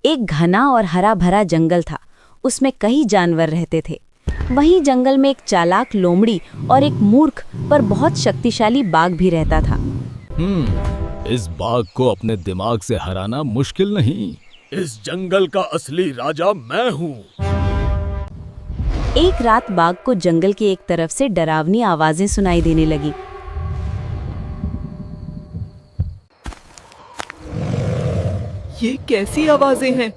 एक घना और हरा भरा जंगल था। उसमें कई जानवर रहते थे। वहीं जंगल में एक चालाक लोमड़ी और एक मूर्ख पर बहुत शक्तिशाली बाघ भी रहता था। इस बाघ को अपने दिमाग से हराना मुश्किल नहीं। इस जंगल का असली राजा मैं हूँ। एक रात बाघ को जंगल की एक तरफ से डरावनी आवाजें सुनाई देने लगी। ये कैसी आवाजें हैं?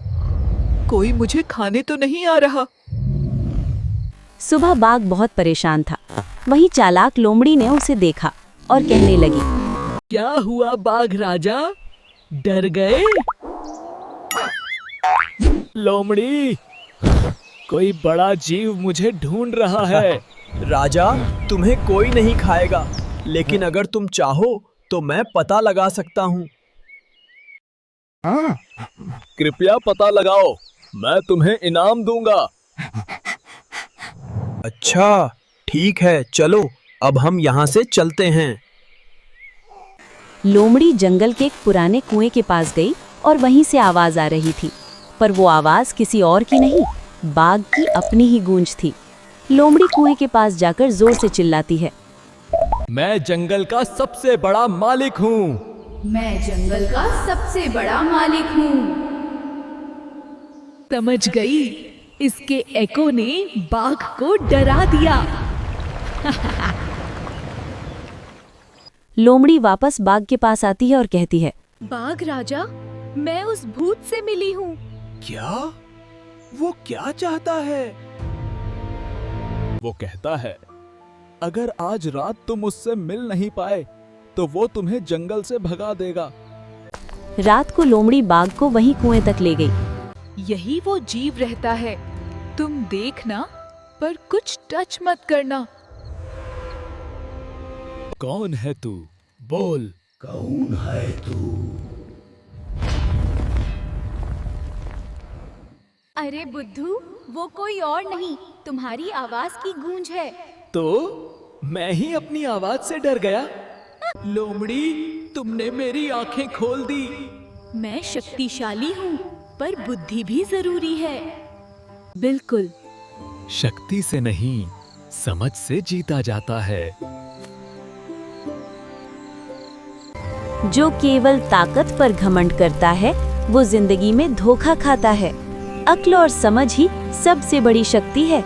कोई मुझे खाने तो नहीं आ रहा। सुबह बाघ बहुत परेशान था। वहीं चालाक लोमड़ी ने उसे देखा और कहने लगी, क्या हुआ बाघ राजा, डर गए? लोमड़ी, कोई बड़ा जीव मुझे ढूंढ रहा है। राजा, तुम्हें कोई नहीं खाएगा, लेकिन अगर तुम चाहो तो मैं पता लगा सकता हूँ। कृपया पता लगाओ, मैं तुम्हें इनाम दूंगा। अच्छा, ठीक है, चलो अब हम यहाँ से चलते हैं। लोमड़ी जंगल के एक पुराने कुएं के पास गई और वहीं से आवाज आ रही थी, पर वो आवाज किसी और की नहीं, बाघ की अपनी ही गूंज थी। लोमड़ी कुएं के पास जाकर जोर से चिल्लाती है, मैं जंगल का सबसे बड़ा मालिक हूँ। मैं जंगल का सबसे बड़ा मालिक हूँ। समझ गई, इसके एको ने बाघ को डरा दिया। लोमड़ी वापस बाघ के पास आती है और कहती है, बाघ राजा, मैं उस भूत से मिली हूँ। क्या? वो क्या चाहता है? वो कहता है, अगर आज रात तुम उससे मिल नहीं पाए तो वो तुम्हें जंगल से भगा देगा। रात को लोमड़ी बाघ को वहीं कुएं तक ले गई। यही वो जीव रहता है, तुम देखना पर कुछ टच मत करना। कौन है तू? बोल, कौन है तू? अरे बुद्धू, वो कोई और नहीं, तुम्हारी आवाज की गूंज है। तो मैं ही अपनी आवाज से डर गया। लोमड़ी, तुमने मेरी आंखें खोल दी। मैं शक्तिशाली हूँ, पर बुद्धि भी जरूरी है। बिल्कुल। शक्ति से नहीं, समझ से जीता जाता है। जो केवल ताकत पर घमंड करता है, वो जिंदगी में धोखा खाता है। अक्ल और समझ ही सबसे बड़ी शक्ति है।